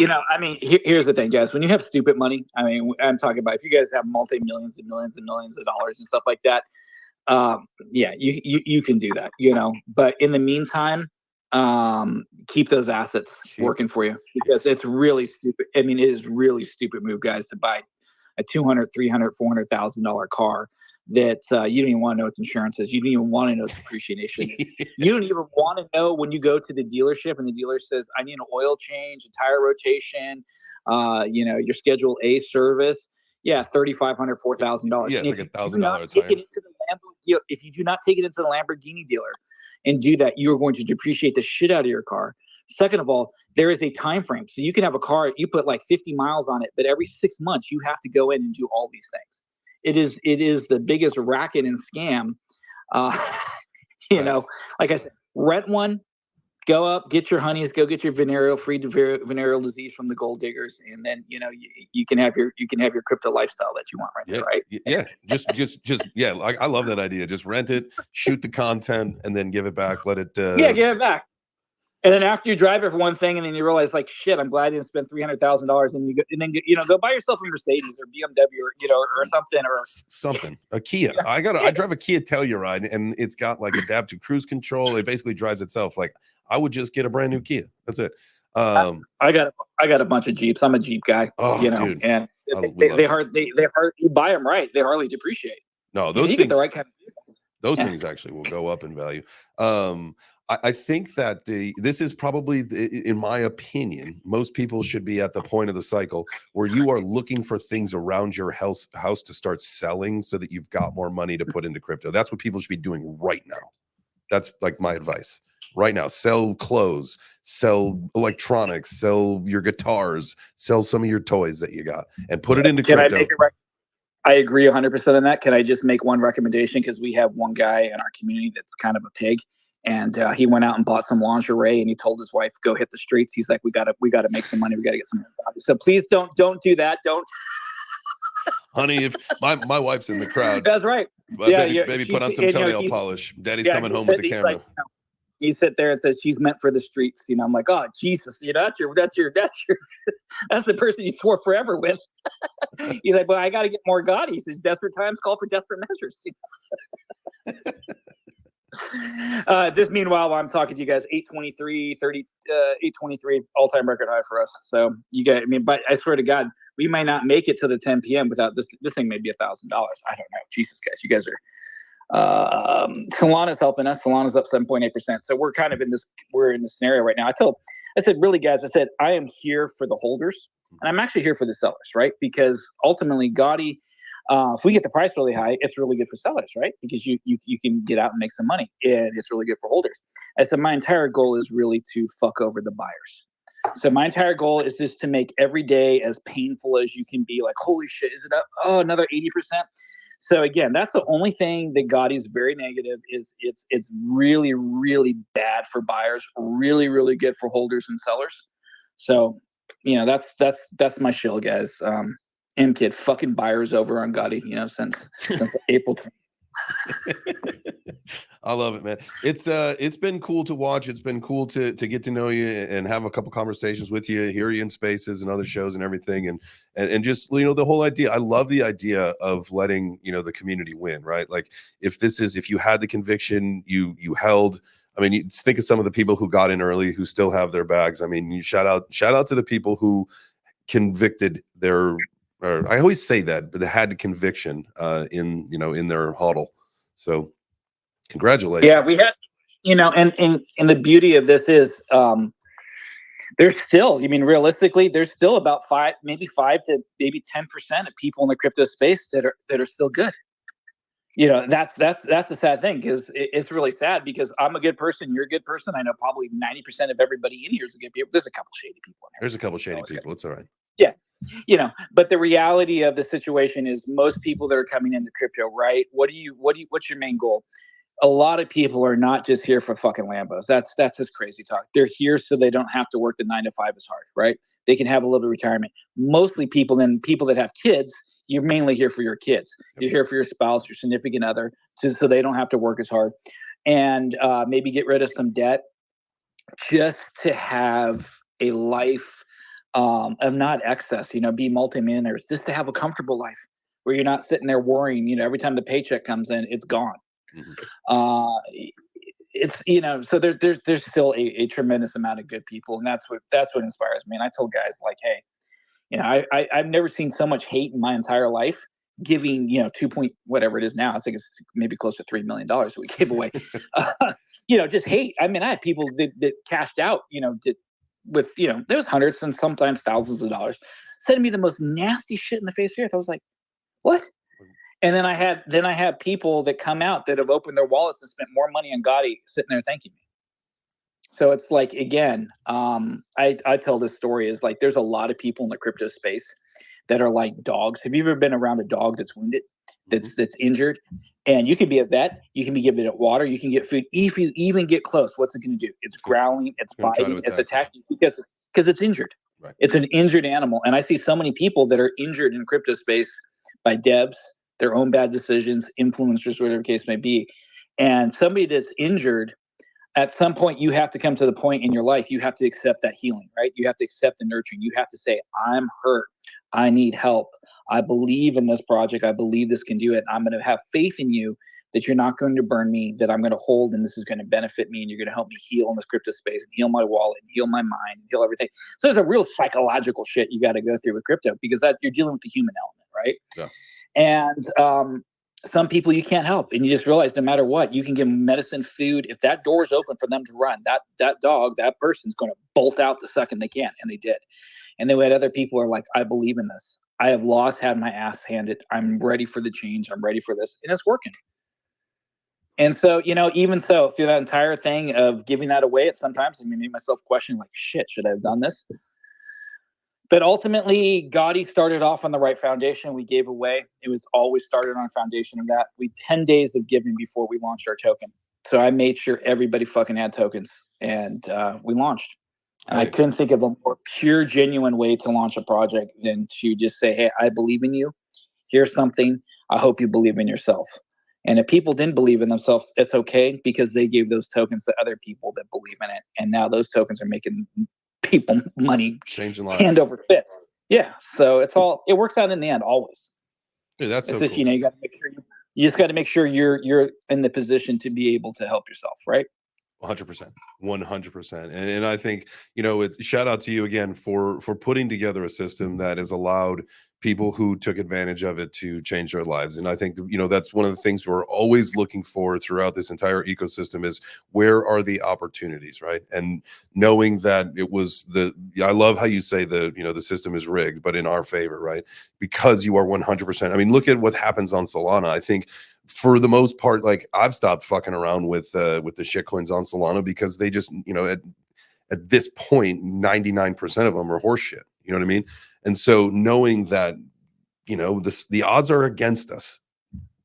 here's the thing, guys. When you have stupid money, I'm talking about if you guys have multi-millions and millions and millions of dollars and stuff like that, yeah, you can do that, But in the meantime, keep those assets working for you, because it's really stupid. I mean, it is really stupid move, guys, to buy a $200,000, $300,000, $400,000 car that you don't even want to know its insurance is. You don't even want to know its depreciation is. You don't even want to know when you go to the dealership and the dealer says, I need an oil change, a tire rotation, your Schedule A service. Yeah, $3,500, $4,000. Yeah, it's like $1,000 If you do not take it into the Lamborghini dealer and do that, you are going to depreciate the shit out of your car. Second of all, there is a time frame. So you can have a car, you put like 50 miles on it, but every 6 months you have to go in and do all these things. It is the biggest racket and scam. Like I said, rent one, go up, get your honeys, go get your venereal disease from the gold diggers, and then you can have your crypto lifestyle that you want there, right? Yeah, just yeah. I love that idea. Just rent it, shoot the content, and then give it back. Let it. Give it back. And then after you drive it for one thing, and then you realize, like, shit, I'm glad I didn't spend $300,000, and go buy yourself a Mercedes or BMW or something, a Kia. Yeah. I drive a Kia Telluride, and it's got like adaptive cruise control. It basically drives itself. Like, I would just get a brand new Kia. That's it. I got a bunch of Jeeps. I'm a Jeep guy. Dude. And they you buy them right, they hardly depreciate. No, those things. Get the right kind of vehicles. Those things actually will go up in value. I think that this is probably, in my opinion, most people should be at the point of the cycle where you are looking for things around your house to start selling so that you've got more money to put into crypto. That's what people should be doing right now. That's like my advice. Right now, sell clothes, sell electronics, sell your guitars, sell some of your toys that you got, and put it into crypto. I agree 100% on that. Can I just make one recommendation? Because we have one guy in our community that's kind of a pig, and he went out and bought some lingerie, and he told his wife, "Go hit the streets." He's like, "We gotta make some money. We gotta get some money." So please don't do that. Don't. Honey, if my wife's in the crowd, That's right. maybe put on some toenail polish. Daddy's coming home with the camera. Like, he sit there and says she's meant for the streets. I'm like, oh Jesus, that's the person you swore forever with. He's like, well, I got to get more God. He says, desperate times call for desperate measures. Just meanwhile, while I'm talking to you guys, 823 all-time record high for us. So you guys, but I swear to God, we might not make it to the 10 p.m. without this. This thing may be $1,000. I don't know. Jesus, guys, you guys are. Solana's helping us. Solana's up 7.8%. So we're kind of in this scenario right now. I said, really, guys, I am here for the holders, and I'm actually here for the sellers, right? Because ultimately, Gotti, if we get the price really high, it's really good for sellers, right? Because you can get out and make some money, and it's really good for holders. I said, my entire goal is really to fuck over the buyers. So my entire goal is just to make every day as painful as you can be. Like, holy shit, is it up? Oh, another 80%. So again, that's the only thing that Gotti's very negative is. It's really, really bad for buyers, really, really good for holders and sellers. So, that's my shill, guys. M-Kid fucking buyers over on Gotti, since April 20th. I love it, man. It's been cool to watch. It's been cool to get to know you and have a couple conversations with you, hear you in spaces and other shows and everything, and just the whole idea. I love the idea of letting the community win, right? Like if you had the conviction, you held. I mean, you think of some of the people who got in early who still have their bags. I mean, you shout out to the people who convicted their. Or I always say that, but they had conviction in their huddle. So congratulations. Yeah, we had, and the beauty of this is there's still, realistically, there's still about 5 to maybe 10% of people in the crypto space that are still good. That's a sad thing, because it's really sad, because I'm a good person, you're a good person. I know probably 90% of everybody in here is a good people. There's a couple shady people in here. There's a couple shady people. It's all right. Yeah. But the reality of the situation is most people that are coming into crypto, right? What's your main goal? A lot of people are not just here for fucking Lambos. That's just crazy talk. They're here so they don't have to work the 9 to 5 as hard, right? They can have a little bit of retirement. Mostly people that have kids, you're mainly here for your kids. You're here for your spouse, your significant other, so they don't have to work as hard. And maybe get rid of some debt just to have a life of not excess, be multimillionaires, just to have a comfortable life where you're not sitting there worrying, every time the paycheck comes in, it's gone. Mm-hmm. It's, so there's still a tremendous amount of good people. And that's what inspires me. And I told guys like, hey, I've never seen so much hate in my entire life, giving, 2 point, whatever it is now. I think it's maybe close to $3 million that we gave away. Just hate. I mean, I had people that cashed out, with there's hundreds and sometimes thousands of dollars, sending me the most nasty shit in the face of the earth. I was like, what? And then I had people that come out that have opened their wallets and spent more money on Gotti sitting there thanking me. So it's like, again, I tell this story is like, there's a lot of people in the crypto space that are like dogs. Have you ever been around a dog that's wounded, that's injured? And you can be a vet, you can be giving it water, you can get food. If you even get close, what's it going to do? It's growling, it's biting, it's attacking because it's injured. Right. It's an injured animal. And I see so many people that are injured in crypto space by devs, their own bad decisions, influencers, whatever the case may be. And somebody that's injured, at some point, you have to come to the point in your life, you have to accept that healing, right? You have to accept the nurturing. You have to say, I'm hurt. I need help. I believe in this project. I believe this can do it. I'm going to have faith in you that you're not going to burn me, that I'm going to hold, and this is going to benefit me, and you're going to help me heal in this crypto space and heal my wallet and heal my mind and heal everything. So there's a real psychological shit you got to go through with crypto, because that you're dealing with the human element, right? Yeah. And some people you can't help, and you just realize no matter what, you can give them medicine, food. If that door is open for them to run, that dog, that person's going to bolt out the second they can, and they did. And then we had other people who are like, I believe in this. I have had my ass handed. I'm ready for the change. I'm ready for this, and it's working. And so, even so, through that entire thing of giving that away, sometimes I made myself question, like, shit, should I have done this? But ultimately, Gotti started off on the right foundation. We gave away. It was always started on a foundation of that. We 10 days of giving before we launched our token. So I made sure everybody fucking had tokens, and we launched. And I couldn't think of a more pure, genuine way to launch a project than to just say, hey, I believe in you. Here's something. I hope you believe in yourself. And if people didn't believe in themselves, it's okay, because they gave those tokens to other people that believe in it. And now those tokens are making people money, changing lives, hand over fist. Yeah. So it works out in the end always. Dude, that's it's so just, cool. you know, you got to make sure you just got to make sure you're in the position to be able to help yourself, right? 100%, 100%. And I think, you know, it's shout out to you again for putting together a system that has allowed people who took advantage of it to change their lives. And I think, you know, that's one of the things we're always looking for throughout this entire ecosystem is where are the opportunities, right? And knowing that it was I love how you say you know, the system is rigged, but in our favor, right? Because you are 100%. I mean, look at what happens on Solana. I think for the most part, like I've stopped fucking around with the shitcoins on Solana because they just, you know, at this point, 99% of them are horseshit. You know what I mean? And so knowing that, you know, the odds are against us,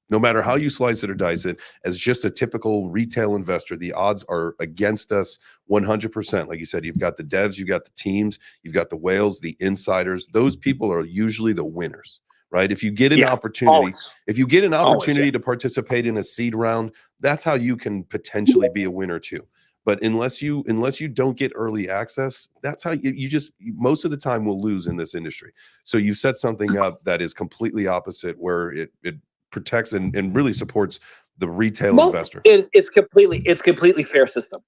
no matter how you slice it or dice it, as just a typical retail investor, the odds are against us 100%. Like you said, you've got the devs, you've got the teams, you've got the whales, the insiders. Those people are usually the winners, right? If you get an opportunity, to participate in a seed round, that's how you can potentially be a winner too. But unless you don't get early access, that's how you just most of the time will lose in this industry. So you've set something up that is completely opposite, where it protects and really supports the retail investor. It's completely fair system,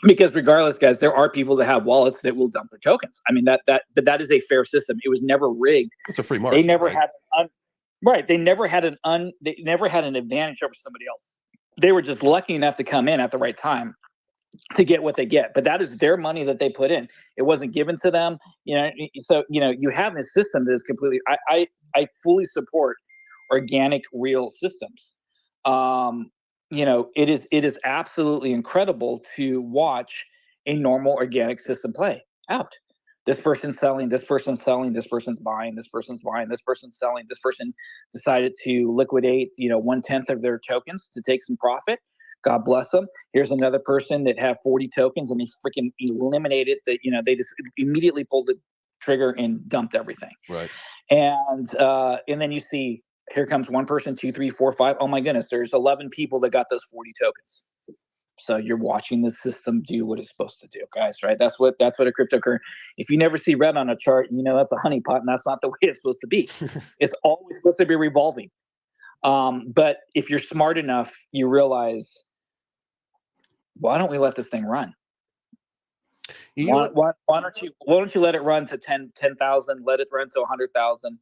because regardless, guys, there are people that have wallets that will dump their tokens. I mean, but that is a fair system. It was never rigged. It's a free market. They never had they never had an advantage over somebody else. They were just lucky enough to come in at the right time to get what they get. But that is their money that they put in. It wasn't given to them. You know, so you know, you have a system that is completely. I fully support organic, real systems. You know, it is absolutely incredible to watch a normal organic system play out. This person's selling, this person's selling, this person's buying, this person's buying, this person's selling. This person decided to liquidate, you know, 1/10 of their tokens to take some profit. God bless them. Here's another person that had 40 tokens and he freaking eliminated that. You know, they just immediately pulled the trigger and dumped everything. Right. And then you see, here comes one person, 2, 3, 4, 5. Oh my goodness, there's 11 people that got those 40 tokens. So you're watching the system do what it's supposed to do, guys, right? That's what a cryptocurrency. If you never see red on a chart, you know that's a honeypot, and that's not the way it's supposed to be. It's always supposed to be revolving. But if you're smart enough, you realize, why don't we let this thing run? Why don't you let it run to 10,000? Let it run to 100,000.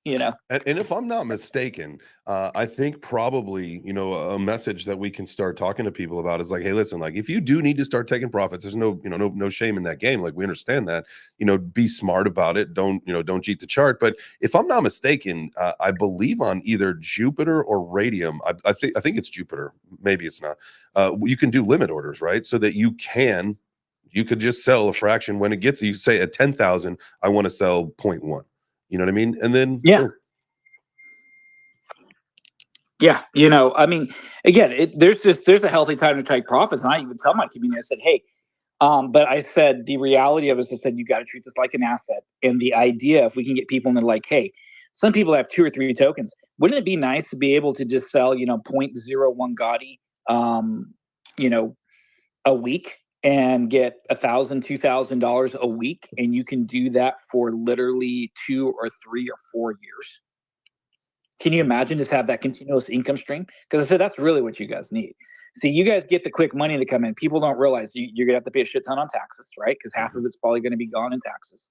You know, and if I'm not mistaken, I think probably, you know, a message that we can start talking to people about is like, hey, listen, like if you do need to start taking profits, there's no shame in that game. Like we understand that, you know, be smart about it. Don't cheat the chart. But if I'm not mistaken, I believe on either Jupiter or Radium, I think it's Jupiter. Maybe it's not. You can do limit orders, right? So that you could just sell a fraction when it gets, you say at 10,000, I want to sell 0.1. You know what I mean? And then yeah, you know, I mean, again, there's a healthy time to take profits. And I even tell my community, I said, hey, but I said the reality of it is, I said you got to treat this like an asset. And the idea, if we can get people in, they're like, hey, some people have 2 or 3 tokens. Wouldn't it be nice to be able to just sell, you know, 0.01 Gotti, you know, a week and get $1,000, $2,000 a week, and you can do that for literally 2 or 3 or 4 years. Can you imagine just have that continuous income stream? Because I said that's really what you guys need. See, you guys get the quick money to come in. People don't realize you're gonna have to pay a shit ton on taxes, right? Because half of it's probably going to be gone in taxes.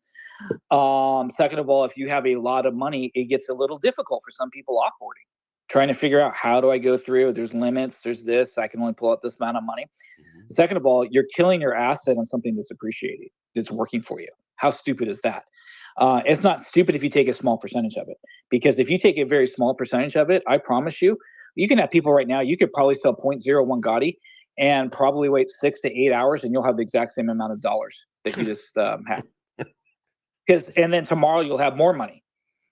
Second of all, if you have a lot of money, it gets a little difficult for some people offboarding, trying to figure out, how do I go through? There's limits. There's this. I can only pull out this amount of money. Second of all, you're killing your asset on something that's appreciated, that's working for you. How stupid is that? It's not stupid if you take a small percentage of it, because if you take a very small percentage of it, I promise you, you can have people right now, you could probably sell 0.01 Gotti and probably wait 6 to 8 hours and you'll have the exact same amount of dollars that you just had. and then tomorrow you'll have more money.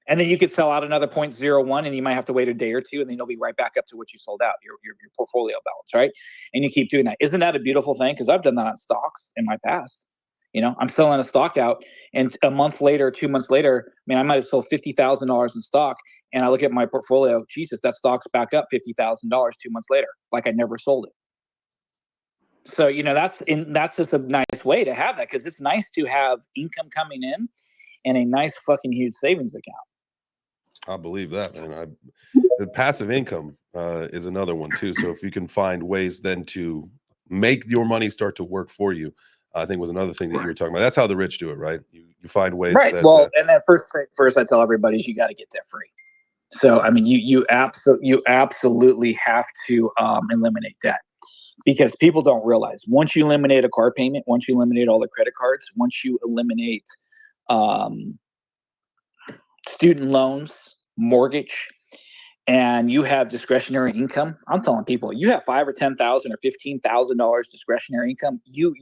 And then you could sell out another 0.01, and you might have to wait a day or two, and then you'll be right back up to what you sold out, your portfolio balance, right? And you keep doing that. Isn't that a beautiful thing? Because I've done that on stocks in my past. I'm selling a stock out, and a month later, 2 months later, I might have sold $50,000 in stock, and I look at my portfolio, Jesus, that stock's back up $50,000 2 months later, like I never sold it. So that's just a nice way to have that, because it's nice to have income coming in and a nice fucking huge savings account. I believe that, man. The passive income is another one too. So if you can find ways then to make your money start to work for you, I think was another thing that you were talking about. That's how the rich do it, right? You find ways, right? That, well, and then first I tell everybody is you got to get debt free. So yes. you absolutely have to eliminate debt, because people don't realize once you eliminate a car payment, once you eliminate all the credit cards, once you eliminate student loans, mortgage, and you have discretionary income, I'm telling people, you have $5,000 or $10,000 or $15,000 discretionary income. You,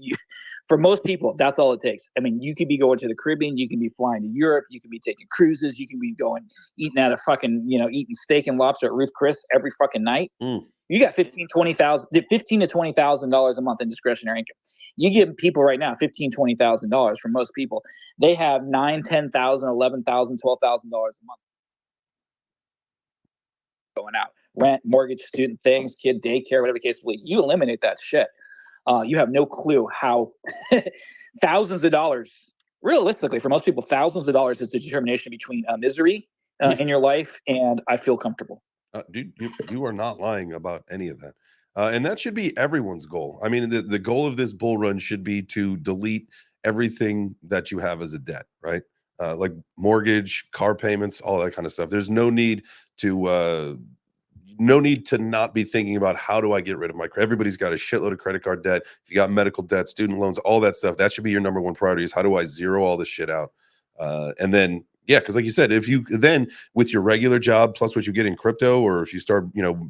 for most people, that's all it takes. You could be going to the Caribbean, you can be flying to Europe, you can be taking cruises, you can be going eating at a fucking, eating steak and lobster at Ruth Chris every fucking night. You got $15,000 to $20,000 a month in discretionary income. You give people right now $15,000, $20,000. For most people, they have $9,000, $10,000, $11,000, $12,000 a month going out. Rent, mortgage, student things, kid daycare, whatever the case may be. You eliminate that shit. You have no clue how thousands of dollars, realistically, for most people, thousands of dollars is the determination between misery in your life and I feel comfortable. Dude, you are not lying about any of that. And that should be everyone's goal. The goal of this bull run should be to delete everything that you have as a debt, right? Like mortgage, car payments, all that kind of stuff. There's no need to not be thinking about how do I get rid of my credit. Everybody's got a shitload of credit card debt. If you got medical debt, student loans, all that stuff, that should be your number one priority, is how do I zero all this shit out? And then, yeah, because like you said, if you then with your regular job plus what you get in crypto, or if you start,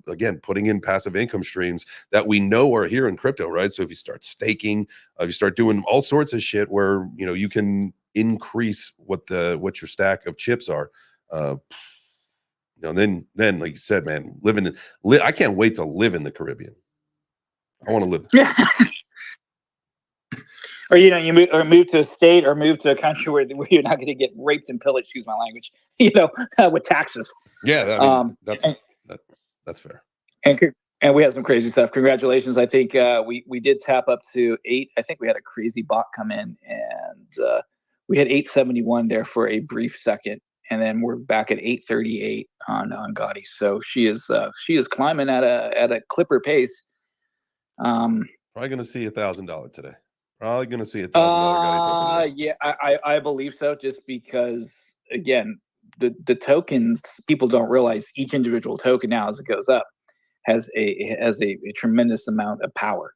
again, putting in passive income streams that we know are here in crypto, right? So if you start staking, if you start doing all sorts of shit where, you can increase what your stack of chips are, then like you said, man, I can't wait to live in the Caribbean. I want to live there. Yeah. Or you move to a state or move to a country where you're not going to get raped and pillaged. Excuse my language. With taxes. Yeah, that's fair. And we had some crazy stuff. Congratulations! I think we did tap up to 8. I think we had a crazy bot come in, and we had 871 there for a brief second, and then we're back at 838 on Gotti. So she is climbing at a clipper pace. Probably going to see $1,000 today. Probably going to see $1,000. Yeah, I believe so. Just because, again, the tokens, people don't realize each individual token now as it goes up has a tremendous amount of power.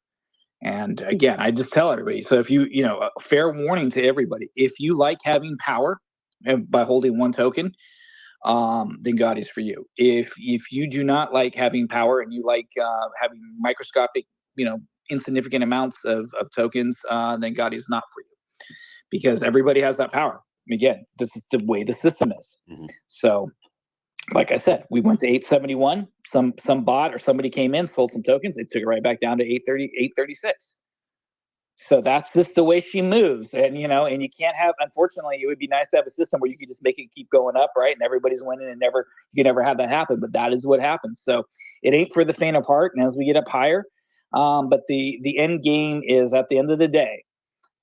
And again, I just tell everybody. So if a fair warning to everybody, if you like having power by holding one token, then Gotti's for you. If you do not like having power and you like having microscopic, insignificant amounts of tokens, then Gotti's not for you, because everybody has that power. Again, this is the way the system is. Mm-hmm. So, like I said, we went to 871. Some bot or somebody came in, sold some tokens. They took it right back down to 830, 836. So that's just the way she moves. And, and you can't have, unfortunately, it would be nice to have a system where you could just make it keep going up, right? And everybody's winning and you can never have that happen. But that is what happens. So it ain't for the faint of heart. And as we get up higher, but the end game is, at the end of the day,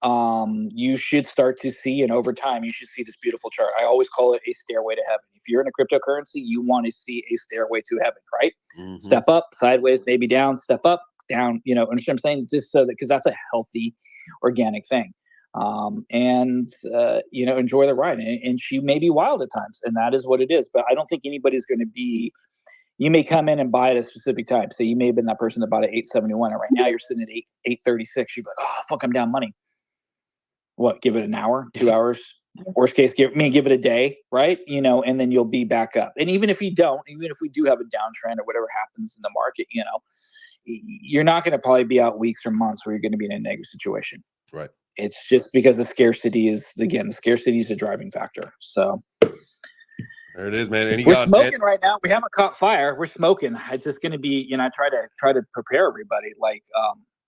you should start to see, and over time, you should see this beautiful chart. I always call it a stairway to heaven. If you're in a cryptocurrency, you want to see a stairway to heaven, right? Mm-hmm. Step up, sideways, maybe down, step up, down, understand what I'm saying? Just so that, because that's a healthy, organic thing. Enjoy the ride. And she may be wild at times, and that is what it is. But I don't think anybody's going to be, you may come in and buy at a specific time. So you may have been that person that bought at 871, and right now you're sitting at 836. You're like, oh, fuck, I'm down money. What, give it an hour, 2 hours, worst case, give it a day, right? And then you'll be back up. And even if we do have a downtrend or whatever happens in the market, you're not going to probably be out weeks or months where you're going to be in a negative situation. Right. It's just because the scarcity is a driving factor. So There it is, man. And we're smoking right now. We haven't caught fire. We're smoking. It's just going to be, I try to prepare everybody, like,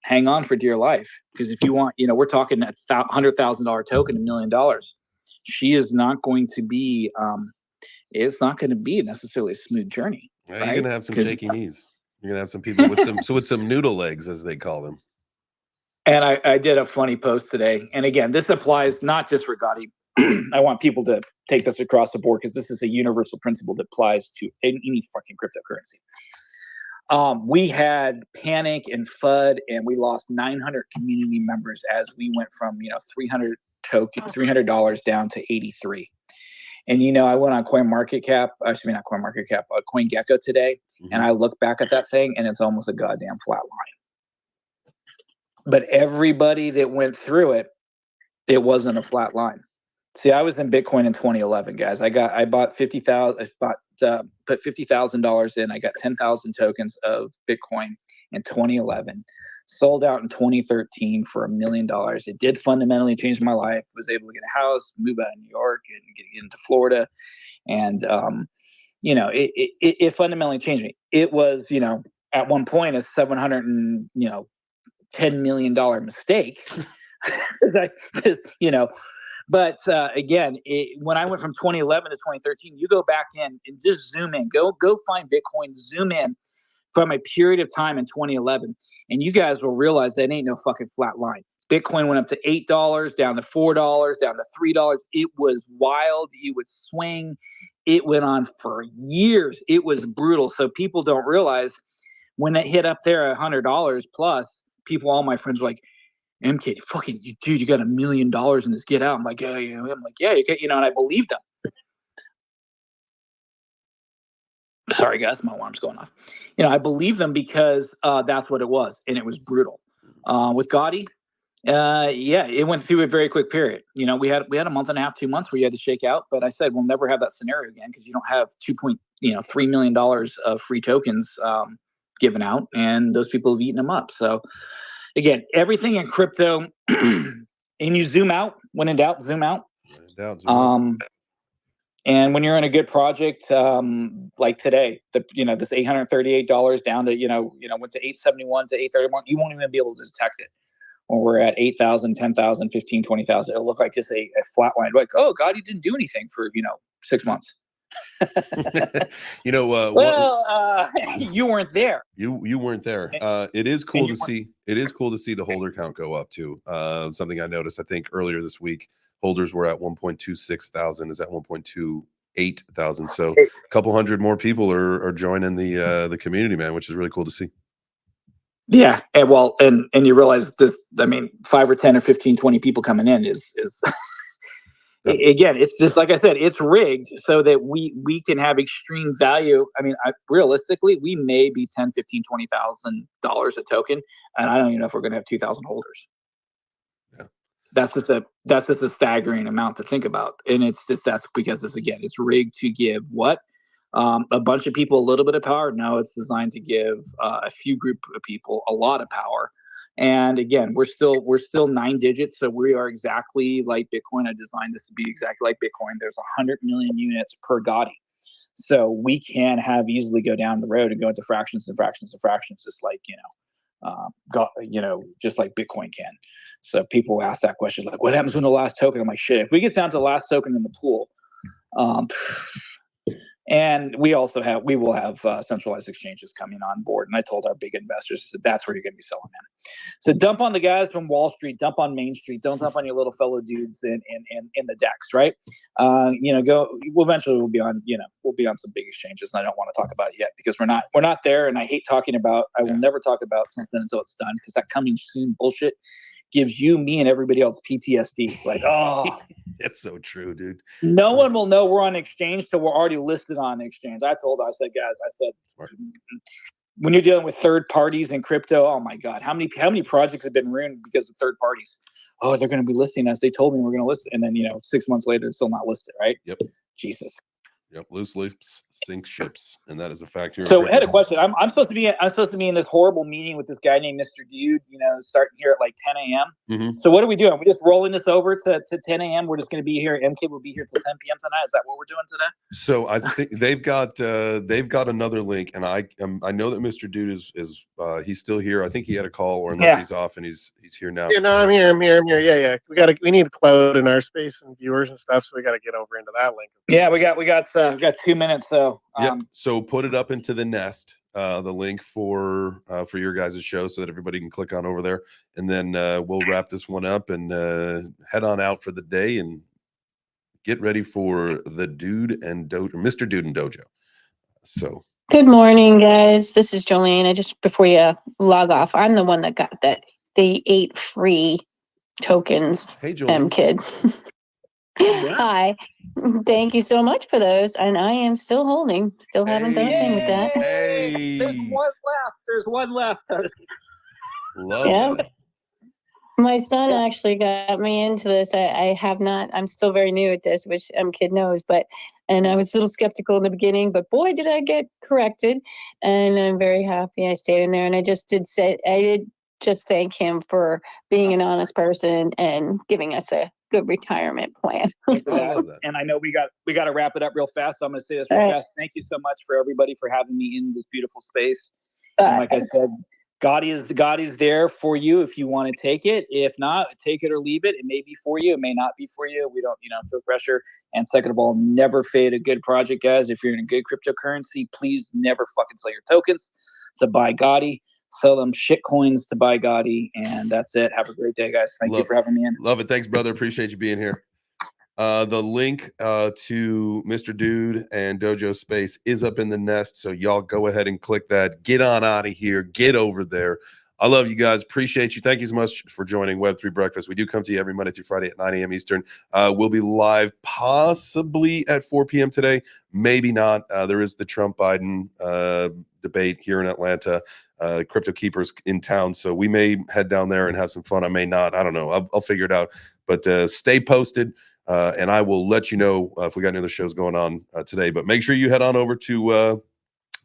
hang on for dear life. Because if you want, we're talking a $100,000 token, $1 million. She is not going to be, it's not going to be necessarily a smooth journey. Yeah, right? You're going to have some shaky knees. You're going to have some people with some noodle legs, as they call them. And I did a funny post today. And again, this applies not just for Gotti. I want people to take this across the board because this is a universal principle that applies to any fucking cryptocurrency. We had panic and FUD, and we lost 900 community members as we went from $300 down to 83. And I went on CoinGecko today, and I look back at that thing, and it's almost a goddamn flat line. But everybody that went through it, it wasn't a flat line. See, I was in Bitcoin in 2011, guys. I bought $50,000. Put $50,000 in. I got 10,000 tokens of Bitcoin in 2011. Sold out in 2013 for $1 million. It did fundamentally change my life. Was able to get a house, move out of New York, and get into Florida. And it fundamentally changed me. It was, at one point a $710 million mistake. But again, when I went from 2011 to 2013, you go back in and just zoom in. Go find Bitcoin, zoom in from a period of time in 2011, and you guys will realize that ain't no fucking flat line. Bitcoin went up to $8, down to $4, down to $3. It was wild. It would swing. It went on for years. It was brutal. So people don't realize when it hit up there $100 plus, all my friends were like, MK, fucking dude, you got $1 million in this. Get out. I'm like, yeah, you can, and I believed them. Sorry, guys, my alarm's going off. I believe them because that's what it was, and it was brutal. With Gotti, it went through a very quick period. We had a month and a half, 2 months where you had to shake out. But I said we'll never have that scenario again because you don't have $3 million of free tokens given out, and those people have eaten them up. So. Again, everything in crypto, and you zoom out. When in doubt, zoom out. And when you're in a good project, like today, this $838 down to went to 871 to 831, you won't even be able to detect it. When we're at 8,000, 10,000, 15, 20,000, it'll look like just a flat line. Like, oh God, you didn't do anything for 6 months. You weren't there. You weren't there. It is cool to see. It is cool to see the holder count go up too. Something I noticed, I think earlier this week, holders were at 1.26 thousand. Is at 1.28 thousand. So a couple hundred more people are joining the community, man, which is really cool to see. Yeah, and you realize this. I mean, 5 or 10 or 15, 20 people coming in is. Again, it's just like I said, it's rigged so that we can have extreme value. I mean, realistically, we may be $10,000, $15,000, $20,000 a token, and I don't even know if we're going to have 2,000 holders. Yeah, that's just a staggering amount to think about, and that's because it's rigged to give what a bunch of people a little bit of power. No, it's designed to give a few group of people a lot of power. And again, we're still 9 digits, so we are exactly like Bitcoin. I designed this to be exactly like Bitcoin. There's 100 million units per Gotti, so we can have easily go down the road and go into fractions and fractions and fractions, just like just like Bitcoin can. So people ask that question, like, what happens when the last token? I'm like, shit. If we get down to the last token in the pool, and we will have centralized exchanges coming on board. And I told our big investors that that's where you're going to be selling in. So dump on the guys from Wall Street, dump on Main Street, don't dump on your little fellow dudes in the DEX, right? Eventually we'll be on some big exchanges, and I don't want to talk about it yet because we're not there. And I hate talking about. I will never talk about something until it's done, because that coming soon bullshit gives you, me, and everybody else PTSD. Like, oh. That's so true, dude. No one will know we're on exchange till we're already listed on exchange. I said, guys, when you're dealing with third parties in crypto, oh my God, how many projects have been ruined because of third parties? Oh, they're going to be listing us. They told me we're going to list it. And then, 6 months later, it's still not listed, right? Yep. Jesus. Yep, loose lips sink ships, and that is a fact here. So I had a question. I'm supposed to be in this horrible meeting with this guy named Mr. Dude. Starting here at like 10 a.m. Mm-hmm. So what are we doing? We're just rolling this over to 10 a.m. We're just going to be here. MK will be here till 10 p.m. tonight. Is that what we're doing today? So I think they've got another link, and I know that Mr. Dude is he's still here. I think he had a call, or unless he's off, and he's here now. Yeah, no, I'm here. Yeah. We need cloud in our space and viewers and stuff, so we got to get over into that link. Yeah, we got 2 minutes. So yep. So put it up into the nest, the link for your guys' show, so that everybody can click on over there, and then we'll wrap this one up and head on out for the day and get ready for the Mr. Dude and Dojo. So good morning, guys. This is Jolene. I just, before you log off, I'm the one that got the 8 free tokens. Hey, Jolene. Kid. Hi. Thank you so much for those. And I am still holding. Still haven't done a thing with that. Hey. There's one left. Love that. My son actually got me into this. I have not. I'm still very new at this, which Kid knows. And I was a little skeptical in the beginning, but boy, did I get corrected. And I'm very happy I stayed in there. And I did just thank him for being an honest person and giving us a good retirement plan. I love that. And I know we got to wrap it up real fast. So I'm going to say this real fast. Thank you so much for everybody for having me in this beautiful space. And like I said, God is there for you if you want to take it. If not, take it or leave it. It may be for you. It may not be for you. We don't, feel pressure. And second of all, never fade a good project, guys. If you're in a good cryptocurrency, please never fucking sell your tokens to buy Gotti. Sell them shit coins to buy Gotti. And that's it. Have a great day, guys. Thank you for having me in. Love it. Thanks, brother. Appreciate you being here. The link to Mr. Dude and Dojo Space is up in the nest, so y'all go ahead and click that. Get on out of here. Get over there. I love you guys. Appreciate you. Thank you so much for joining Web3 Breakfast. We do come to you every Monday through Friday at 9 a.m. Eastern. We'll be live possibly at 4 p.m. today. Maybe not. There is the Trump-Biden debate here in Atlanta. Crypto Keepers in town, so we may head down there and have some fun. I may not. I don't know. I'll figure it out. But stay posted. And I will let you know if we got any other shows going on today. But make sure you head on over to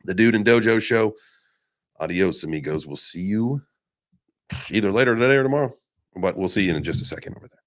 the Dude and Dojo show. Adios, amigos. We'll see you either later today or tomorrow. But we'll see you in just a second over there.